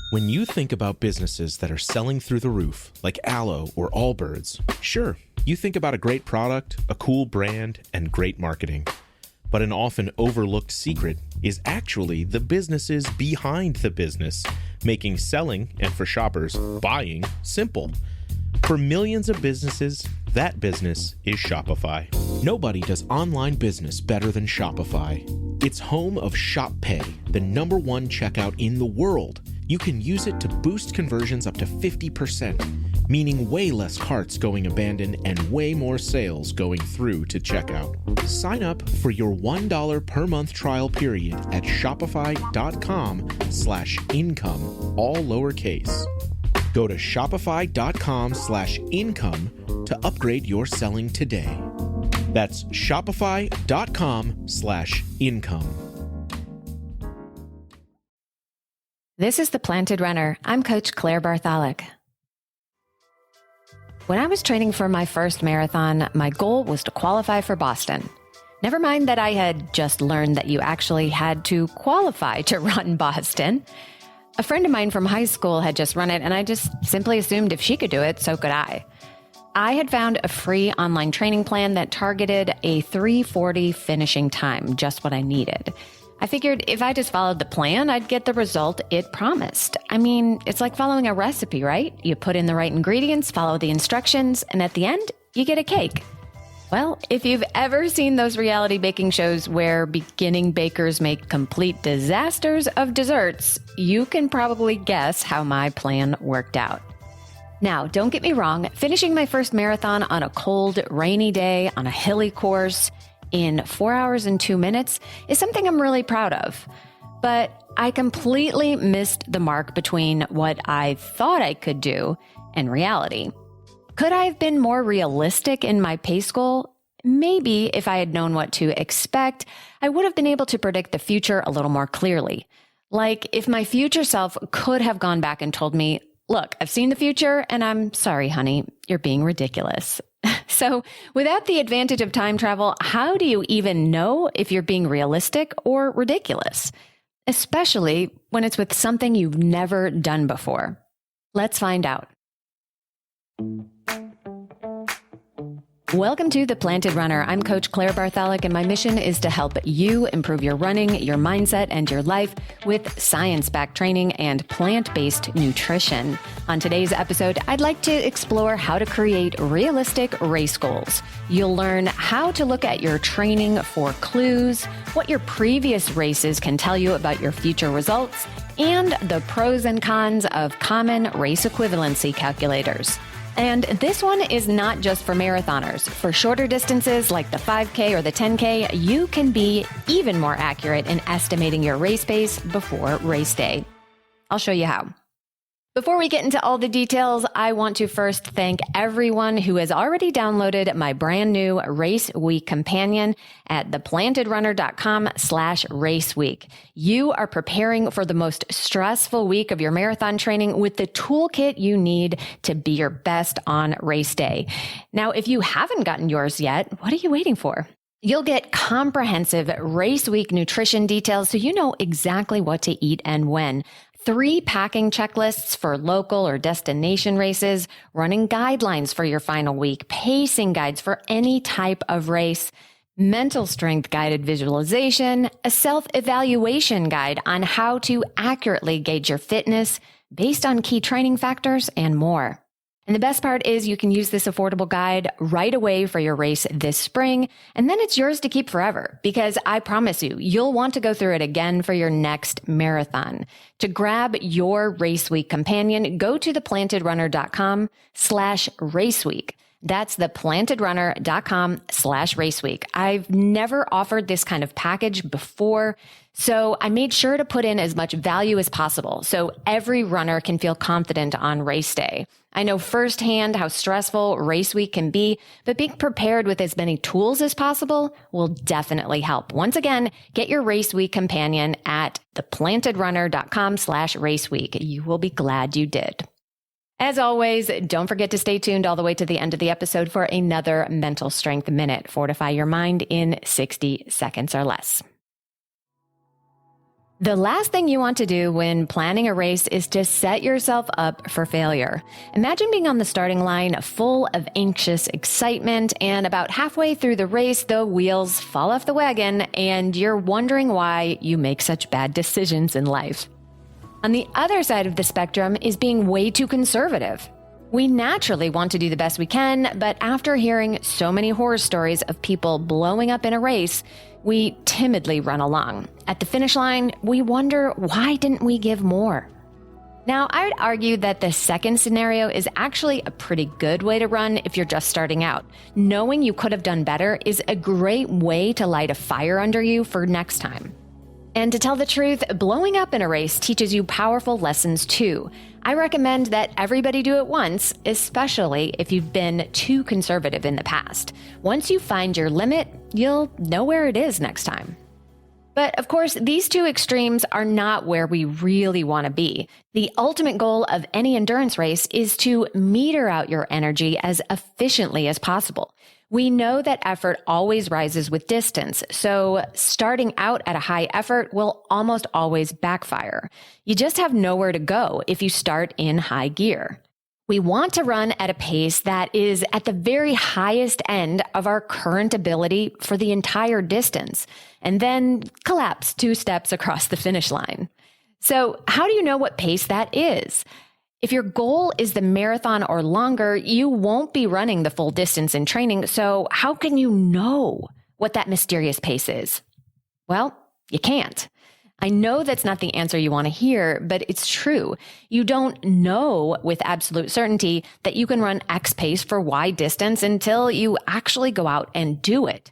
When you think about businesses that are selling through the roof, like Aloe or Allbirds, sure, you think about a great product, a cool brand, and great marketing. But an often overlooked secret is actually the businesses behind the business, making selling, and for shoppers, buying, simple. For millions of businesses, that business is Shopify. Nobody does online business better than Shopify. It's home of Shop Pay, the #1 checkout in the world. You can use it to boost conversions up to 50%, meaning way less carts going abandoned and way more sales going through to checkout. Sign up for your $1 per month trial period at shopify.com/income, all lowercase. Go to shopify.com/income to upgrade your selling today. That's shopify.com/income. This is The Planted Runner. I'm Coach Claire Bartholic. When I was training for my first marathon, my goal was to qualify for Boston. Never mind that I had just learned that you actually had to qualify to run Boston. A friend of mine from high school had just run it, and I just simply assumed if she could do it, so could I. I had found a free online training plan that targeted a 3:40 finishing time, just what I needed. I figured if I just followed the plan, I'd get the result it promised. I mean, it's like following a recipe, right? You put in the right ingredients, follow the instructions, and at the end, you get a cake. Well, if you've ever seen those reality baking shows where beginning bakers make complete disasters of desserts, you can probably guess how my plan worked out. Now, don't get me wrong, finishing my first marathon on a cold, rainy day on a hilly course in 4 hours and 2 minutes is something I'm really proud of. But I completely missed the mark between what I thought I could do and reality. Could I have been more realistic in my pace goal? Maybe if I had known what to expect, I would have been able to predict the future a little more clearly. Like if my future self could have gone back and told me, look, I've seen the future and I'm sorry, honey, you're being ridiculous. So without the advantage of time travel, how do you even know if you're being realistic or ridiculous? Especially when it's with something you've never done before. Let's find out. Welcome to The Planted Runner. I'm Coach Claire Bartholic, and my mission is to help you improve your running, your mindset, and your life with science-backed training and plant-based nutrition. On today's episode, I'd like to explore how to create realistic race goals. You'll learn how to look at your training for clues, what your previous races can tell you about your future results, and the pros and cons of common race equivalency calculators. And this one is not just for marathoners. For shorter distances like the 5K or the 10K, you can be even more accurate in estimating your race pace before race day. I'll show you how. Before we get into all the details, I want to first thank everyone who has already downloaded my brand new Race Week Companion at theplantedrunner.com/race week. You are preparing for the most stressful week of your marathon training with the toolkit you need to be your best on race day. Now, if you haven't gotten yours yet, what are you waiting for? You'll get comprehensive race week nutrition details so you know exactly what to eat and when. 3 packing checklists for local or destination races, running guidelines for your final week, pacing guides for any type of race, mental strength guided visualization, a self-evaluation guide on how to accurately gauge your fitness based on key training factors, and more. And the best part is you can use this affordable guide right away for your race this spring, and then it's yours to keep forever, because I promise you, you'll want to go through it again for your next marathon. To grab your Race Week Companion, go to theplantedrunner.com/race week. That's theplantedrunner.com/race week. I've never offered this kind of package before, so I made sure to put in as much value as possible so every runner can feel confident on race day. I know firsthand how stressful race week can be, but being prepared with as many tools as possible will definitely help. Once again, get your Race Week Companion at theplantedrunner.com/race week. You will be glad you did. As always, don't forget to stay tuned all the way to the end of the episode for another Mental Strength Minute. Fortify your mind in 60 seconds or less. The last thing you want to do when planning a race is to set yourself up for failure. Imagine being on the starting line full of anxious excitement, and about halfway through the race, the wheels fall off the wagon and you're wondering why you make such bad decisions in life. On the other side of the spectrum is being way too conservative. We naturally want to do the best we can, but after hearing so many horror stories of people blowing up in a race, we timidly run along. At the finish line, we wonder, why didn't we give more? Now, I would argue that the second scenario is actually a pretty good way to run if you're just starting out. Knowing you could have done better is a great way to light a fire under you for next time. And to tell the truth, blowing up in a race teaches you powerful lessons too. I recommend that everybody do it once, especially if you've been too conservative in the past. Once you find your limit, you'll know where it is next time. But of course, these two extremes are not where we really want to be. The ultimate goal of any endurance race is to meter out your energy as efficiently as possible. We know that effort always rises with distance, so starting out at a high effort will almost always backfire. You just have nowhere to go if you start in high gear. We want to run at a pace that is at the very highest end of our current ability for the entire distance, and then collapse 2 steps across the finish line. So how do you know what pace that is? If your goal is the marathon or longer, you won't be running the full distance in training, so how can you know what that mysterious pace is? Well, you can't. I know that's not the answer you want to hear, but it's true. You don't know with absolute certainty that you can run X pace for Y distance until you actually go out and do it.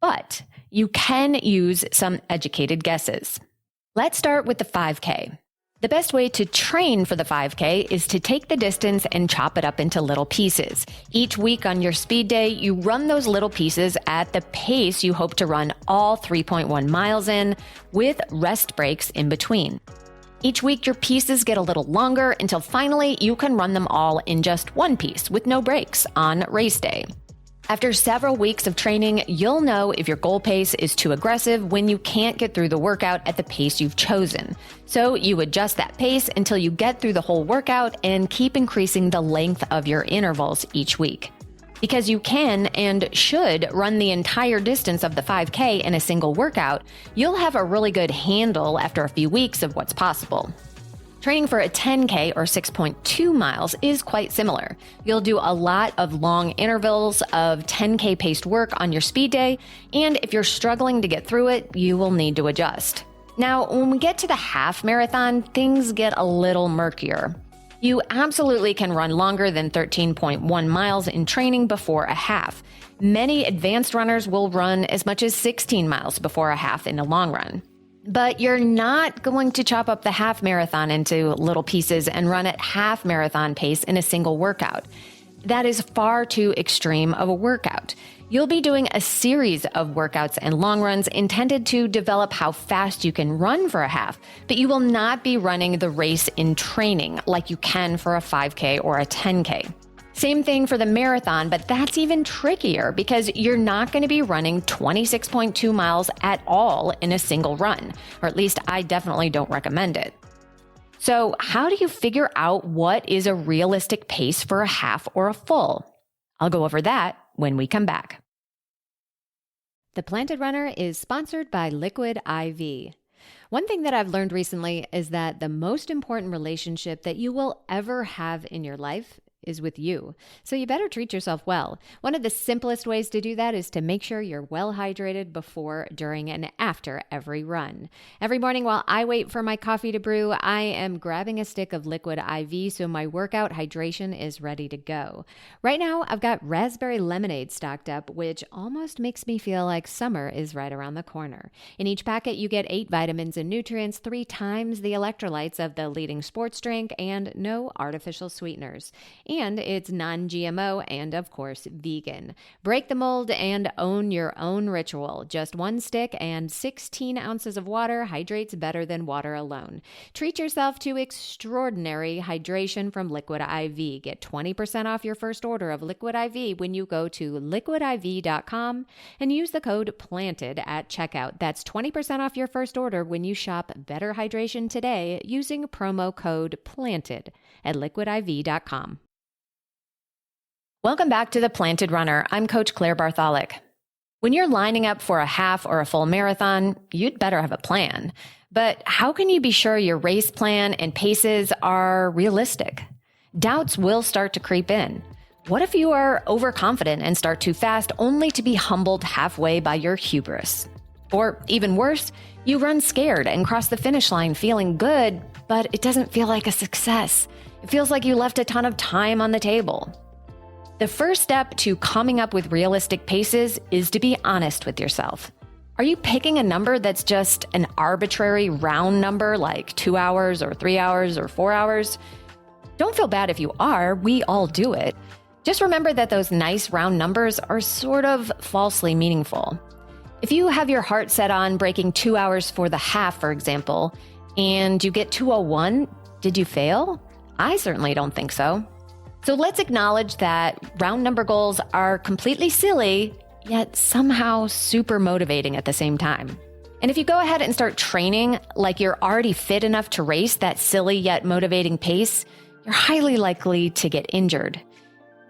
But you can use some educated guesses. Let's start with the 5K. The best way to train for the 5K is to take the distance and chop it up into little pieces. Each week on your speed day, you run those little pieces at the pace you hope to run all 3.1 miles in, with rest breaks in between. Each week, your pieces get a little longer until finally you can run them all in just one piece with no breaks on race day. After several weeks of training, you'll know if your goal pace is too aggressive when you can't get through the workout at the pace you've chosen. So you adjust that pace until you get through the whole workout and keep increasing the length of your intervals each week. Because you can and should run the entire distance of the 5K in a single workout, you'll have a really good handle after a few weeks of what's possible. Training for a 10K or 6.2 miles is quite similar. You'll do a lot of long intervals of 10K paced work on your speed day, and if you're struggling to get through it, you will need to adjust. Now, when we get to the half marathon, things get a little murkier. You absolutely can run longer than 13.1 miles in training before a half. Many advanced runners will run as much as 16 miles before a half in the long run. But you're not going to chop up the half marathon into little pieces and run at half marathon pace in a single workout. That is far too extreme of a workout. You'll be doing a series of workouts and long runs intended to develop how fast you can run for a half, but you will not be running the race in training like you can for a 5K or a 10K. Same thing for the marathon, but that's even trickier because you're not going to be running 26.2 miles at all in a single run, or at least I definitely don't recommend it. So how do you figure out what is a realistic pace for a half or a full? I'll go over that when we come back. The Planted Runner is sponsored by Liquid IV. One thing that I've learned recently is that the most important relationship that you will ever have in your life is with you. So you better treat yourself well. One of the simplest ways to do that is to make sure you're well hydrated before, during, and after every run. Every morning while I wait for my coffee to brew, I am grabbing a stick of Liquid IV so my workout hydration is ready to go. Right now, I've got raspberry lemonade stocked up, which almost makes me feel like summer is right around the corner. In each packet, you get 8 vitamins and nutrients, 3 times the electrolytes of the leading sports drink, and no artificial sweeteners. And it's non-GMO and, of course, vegan. Break the mold and own your own ritual. Just 1 stick and 16 ounces of water hydrates better than water alone. Treat yourself to extraordinary hydration from Liquid IV. Get 20% off your first order of Liquid IV when you go to liquidiv.com and use the code PLANTED at checkout. That's 20% off your first order when you shop Better Hydration today using promo code PLANTED at liquidiv.com. Welcome back to The Planted Runner. I'm Coach Claire Bartholic. When you're lining up for a half or a full marathon, you'd better have a plan. But how can you be sure your race plan and paces are realistic? Doubts will start to creep in. What if you are overconfident and start too fast only to be humbled halfway by your hubris? Or even worse, you run scared and cross the finish line feeling good, but it doesn't feel like a success. It feels like you left a ton of time on the table. The first step to coming up with realistic paces is to be honest with yourself. Are you picking a number that's just an arbitrary round number like 2 hours or 3 hours or 4 hours? Don't feel bad if you are, we all do it. Just remember that those nice round numbers are sort of falsely meaningful. If you have your heart set on breaking 2 hours for the half, for example, and you get 2:01, did you fail? I certainly don't think so. So let's acknowledge that round number goals are completely silly, yet somehow super motivating at the same time. And if you go ahead and start training like you're already fit enough to race that silly yet motivating pace, you're highly likely to get injured.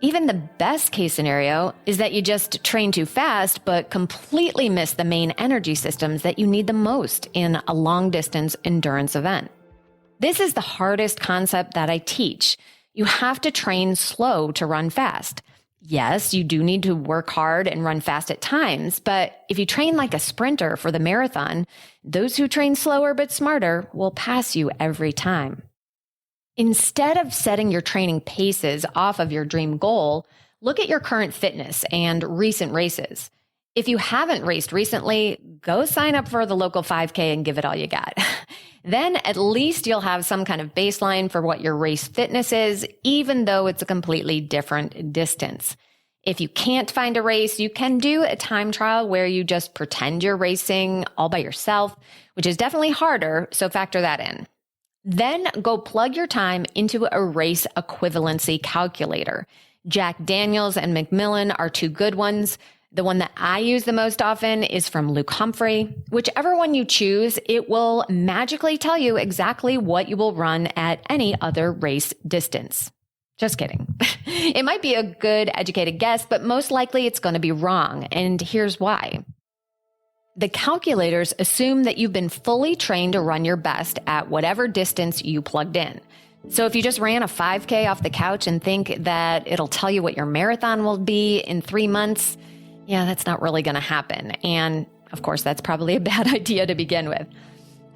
Even the best case scenario is that you just train too fast, but completely miss the main energy systems that you need the most in a long distance endurance event. This is the hardest concept that I teach. You have to train slow to run fast. Yes, you do need to work hard and run fast at times, but if you train like a sprinter for the marathon, those who train slower but smarter will pass you every time. Instead of setting your training paces off of your dream goal, look at your current fitness and recent races. If you haven't raced recently, go sign up for the local 5K and give it all you got. Then at least you'll have some kind of baseline for what your race fitness is, even though it's a completely different distance. If you can't find a race, you can do a time trial where you just pretend you're racing all by yourself, which is definitely harder, so factor that in. Then go plug your time into a race equivalency calculator. Jack Daniels and Macmillan are two good ones. The one that I use the most often is from Luke Humphrey. Whichever one you choose, it will magically tell you exactly what you will run at any other race distance. Just kidding. It might be a good educated guess, but most likely it's going to be wrong. And here's why. The calculators assume that you've been fully trained to run your best at whatever distance you plugged in. So if you just ran a 5K off the couch and think that it'll tell you what your marathon will be in 3 months, yeah, that's not really going to happen. And of course, that's probably a bad idea to begin with.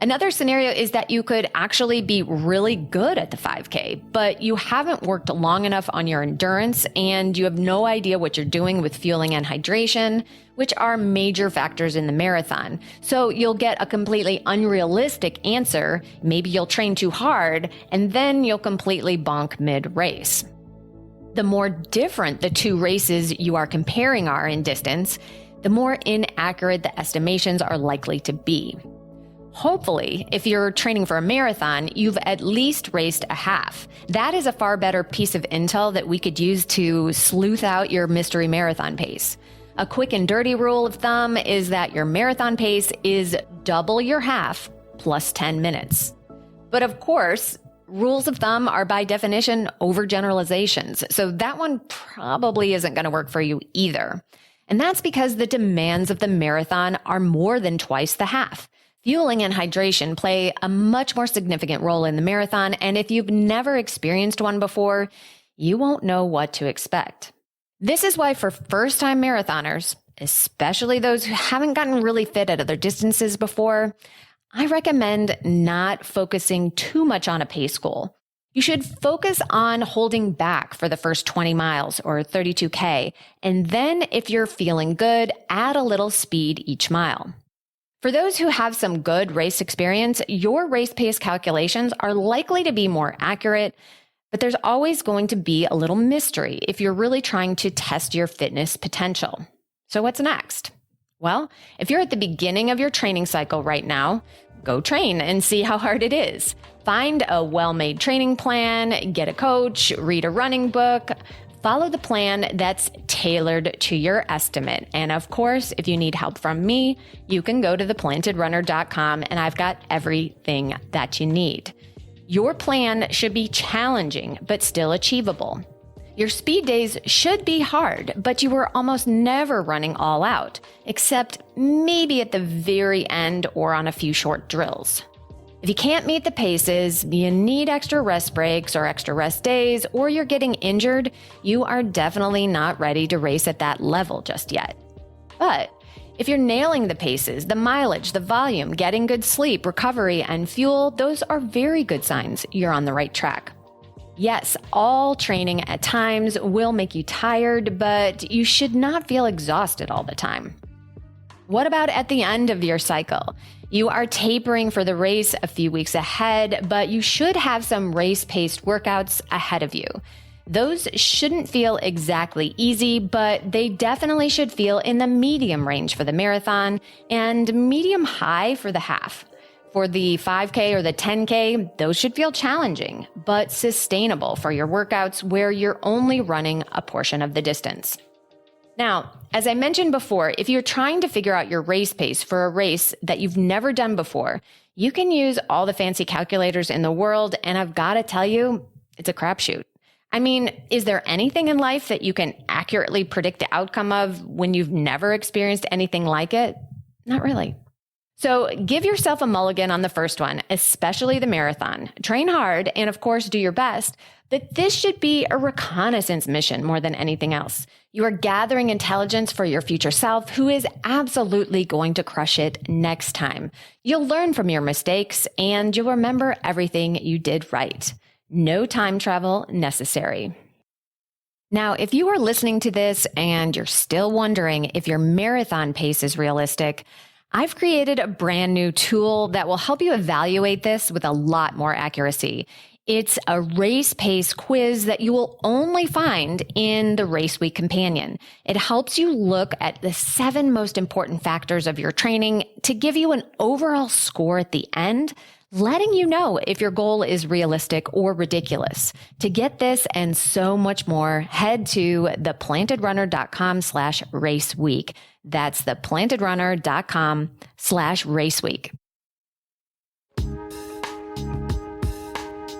Another scenario is that you could actually be really good at the 5K, but you haven't worked long enough on your endurance and you have no idea what you're doing with fueling and hydration, which are major factors in the marathon. So you'll get a completely unrealistic answer. Maybe you'll train too hard and then you'll completely bonk mid-race. The more different the two races you are comparing are in distance, the more inaccurate the estimations are likely to be. Hopefully, if you're training for a marathon, you've at least raced a half. That is a far better piece of intel that we could use to sleuth out your mystery marathon pace. A quick and dirty rule of thumb is that your marathon pace is double your half plus 10 minutes. But of course, rules of thumb are by definition overgeneralizations, so that one probably isn't going to work for you either. And that's because the demands of the marathon are more than twice the half. Fueling and hydration play a much more significant role in the marathon, and if you've never experienced one before, you won't know what to expect. This is why for first-time marathoners, especially those who haven't gotten really fit at other distances before, I recommend not focusing too much on a pace goal. You should focus on holding back for the first 20 miles or 32K, and then if you're feeling good, add a little speed each mile. For those who have some good race experience, your race pace calculations are likely to be more accurate, But there's always going to be a little mystery if you're really trying to test your fitness potential. So what's next? Well, if you're at the beginning of your training cycle right now, go train and see how hard it is. Find a well-made training plan, get a coach, read a running book, follow the plan that's tailored to your estimate. And of course, if you need help from me, you can go to theplantedrunner.com and I've got everything that you need. Your plan should be challenging, but still achievable. Your speed days should be hard, but you are almost never running all out, except maybe at the very end or on a few short drills. If you can't meet the paces, you need extra rest breaks or extra rest days, or you're getting injured, you are definitely not ready to race at that level just yet. But if you're nailing the paces, the mileage, the volume, getting good sleep, recovery, and fuel, those are very good signs you're on the right track. Yes, all training at times will make you tired, but you should not feel exhausted all the time. What about at the end of your cycle? You are tapering for the race a few weeks ahead, but you should have some race-paced workouts ahead of you. Those shouldn't feel exactly easy, but they definitely should feel in the medium range for the marathon and medium high for the half. For the 5K or the 10K, those should feel challenging, but sustainable for your workouts where you're only running a portion of the distance. Now, as I mentioned before, if you're trying to figure out your race pace for a race that you've never done before, you can use all the fancy calculators in the world, and I've got to tell you, it's a crapshoot. I mean, is there anything in life that you can accurately predict the outcome of when you've never experienced anything like it? Not really. So give yourself a mulligan on the first one, especially the marathon. Train hard and, of course, do your best. But this should be a reconnaissance mission more than anything else. You are gathering intelligence for your future self who is absolutely going to crush it next time. You'll learn from your mistakes and you'll remember everything you did right. No time travel necessary. Now, if you are listening to this and you're still wondering if your marathon pace is realistic, I've created a brand new tool that will help you evaluate this with a lot more accuracy. It's a race pace quiz that you will only find in the Race Week Companion. It helps you look at the 7 most important factors of your training to give you an overall score at the end, letting you know if your goal is realistic or ridiculous. To get this and so much more, head to theplantedrunner.com/raceweek. That's theplantedrunner.com/raceweek.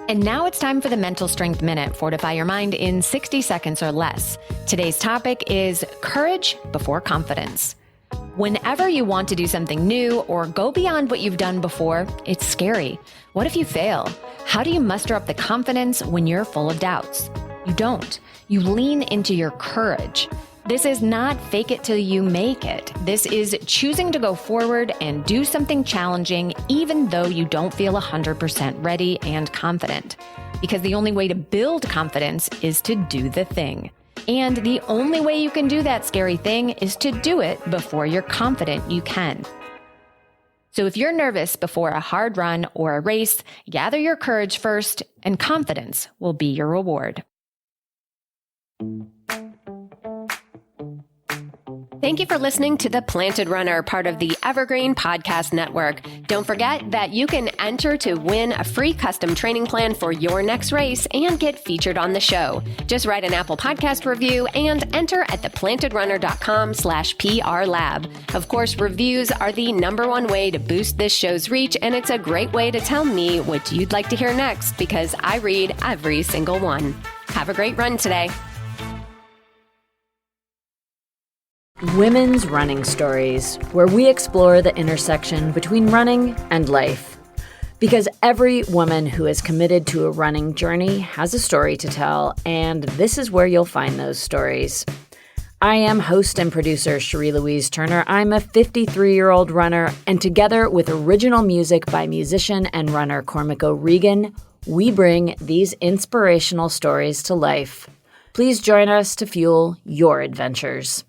And now it's time for the Mental Strength Minute. Fortify your mind in 60 seconds or less. Today's topic is courage before confidence. Whenever you want to do something new or go beyond what you've done before, it's scary. What if you fail? How do you muster up the confidence when you're full of doubts? You don't. You lean into your courage. This is not fake it till you make it. This is choosing to go forward and do something challenging, even though you don't feel 100% ready and confident. Because the only way to build confidence is to do the thing. And the only way you can do that scary thing is to do it before you're confident you can. So if you're nervous before a hard run or a race, gather your courage first, and confidence will be your reward. Thank you for listening to The Planted Runner, part of the Evergreen Podcast Network. Don't forget that you can enter to win a free custom training plan for your next race and get featured on the show. Just write an Apple Podcast review and enter at theplantedrunner.com/PRLab. Of course, reviews are the #1 way to boost this show's reach, and it's a great way to tell me what you'd like to hear next because I read every single one. Have a great run today. Women's Running Stories, where we explore the intersection between running and life. Because every woman who is committed to a running journey has a story to tell, and this is where you'll find those stories. I am host and producer Cherie Louise Turner. I'm a 53-year-old runner, and together with original music by musician and runner Cormac O'Regan, we bring these inspirational stories to life. Please join us to fuel your adventures.